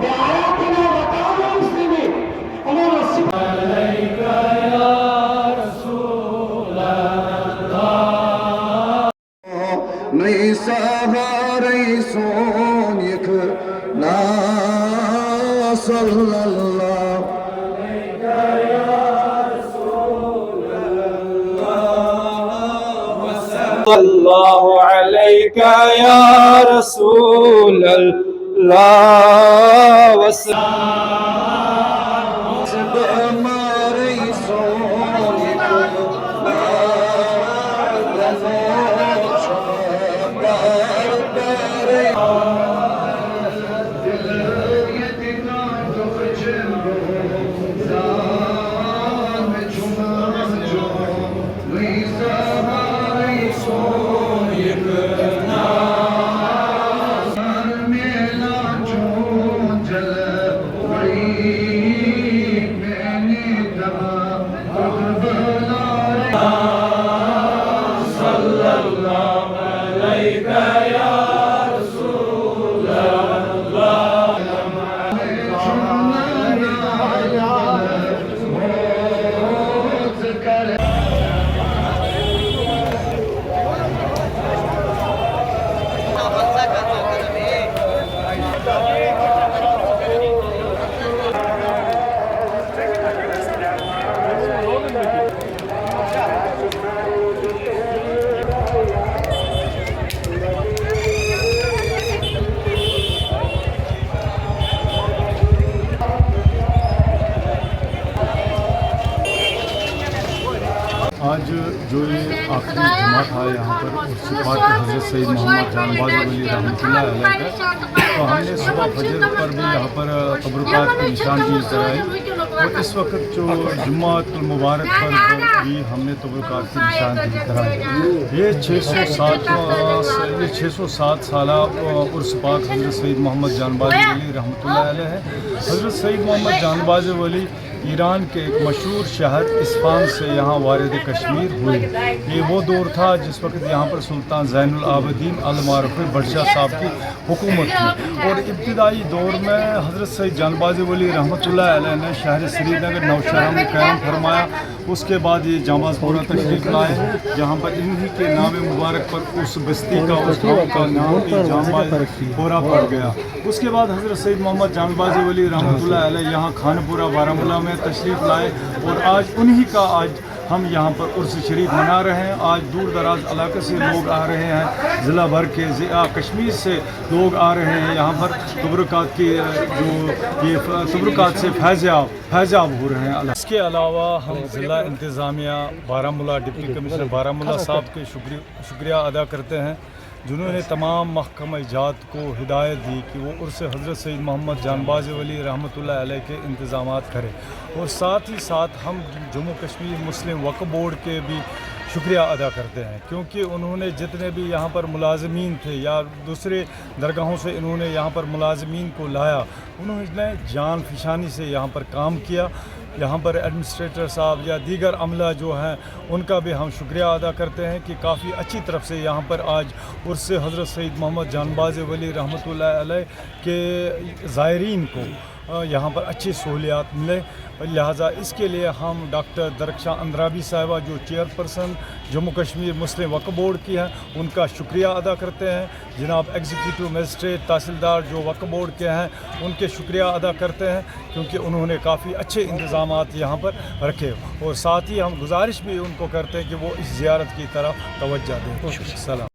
بآياتنا وكانوا مسلمين. اللهم صل عليك يا رسول الله. نيسهاري سونيك نا صلى الله عليك يا رسول الله. صلى الله عليك يا رسول الله بأماري سونيك आज जो ये आखिरी जुमा था यहाँ पर उसके बाद हज़रत सईद मोहम्मद जानबाज वली रहमतुल्लाह अलैह का, तो हमने सुबह फजर पर भी यहाँ पर तबरुकात की निशानदेही कराई और इस वक्त जो जुम्मातुल मुबारक पर भी हमने तबरुकात की निशानदेही कराई। ये 607 साला उर्स पाक हज़रत सईद मोहम्मद जानबाज वली रहमतुल्लाह अलैह है। हज़रत सईद मोहम्मद जानबाज वली ईरान के एक मशहूर शहर इस्फान से यहाँ वारिद कश्मीर हुए। ये वो दौर था जिस वक्त यहाँ पर सुल्तान ज़ैनुल आबिदीन अल मारूफ बडशाह साहब की हुकूमत थी और इब्तिदाई दौर में हज़रत सईद जानबाज वली रहमतुल्लाह अलैह ने शहर श्रीनगर नौशहरा में क़याम फरमाया। उसके बाद ये जांबाज़पुरा तशरीफ़ लाए, जहाँ पर इन्हीं के नाम मुबारक पर उस बस्ती का उस गाँव का नाम जांबाज़पुरा पड़ गया। उसके बाद हज़रत सईद मोहम्मद जानबाज वली रहमतुल्लाह अलैह यहाँ खानपुरा बारामूला में तशरीफ़ लाए और आज उन्हीं का आज हम यहाँ पर उर्स शरीफ मना रहे हैं। आज दूर दराज इलाके से लोग आ रहे हैं, ज़िला भर के कश्मीर से लोग आ रहे हैं यहाँ पर तबरुकात की जो ये तबरुकात से फैज़याब हो रहे हैं। इसके अलावा हम ज़िला इंतज़ामिया बारामूला डिप्टी कमिश्नर बारामूला साहब के शुक्रिया अदा करते हैं जिन्होंने तमाम महकमा जात को हिदायत दी कि वो उर्स हज़रत सईद मोहम्मद जानबाज वली रहमतुल्लाह अलैह के इंतज़ामात करें। और साथ ही साथ हम जम्मू कश्मीर मुस्लिम वक्फ़ बोर्ड के भी शुक्रिया अदा करते हैं, क्योंकि उन्होंने जितने भी यहाँ पर मुलाजमीन थे या दूसरे दरगाहों से इन्होंने यहाँ पर मुलाजमीन को लाया, उन्होंने जान फिशानी से यहाँ पर काम किया। यहाँ पर एडमिनिस्ट्रेटर साहब या दीगर अमला जो हैं उनका भी हम शुक्रिया अदा करते हैं कि काफ़ी अच्छी तरफ से यहाँ पर आज उर्स हज़रत सईद मोहम्मद जानबाज वली रहमतुल्लाह अलैह के ज़ायरीन को यहाँ पर अच्छी सहूलियात मिले। लिहाजा इसके लिए हम डॉक्टर दरख्शां अंद्राबी साहिबा जो चेयरपर्सन जम्मू कश्मीर मुस्लिम वक्फ़ बोर्ड की हैं उनका शुक्रिया अदा करते हैं। जनाब एग्जीक्यूटिव मजिस्ट्रेट तहसीलदार जो वक्फ़ बोर्ड के हैं उनके शुक्रिया अदा करते हैं, क्योंकि उन्होंने काफ़ी अच्छे इंतज़ामात यहाँ पर रखे। और साथ ही हम गुजारिश भी उनको करते हैं कि वो इस ज़ियारत की तरफ तवज्जो दें। सलाम।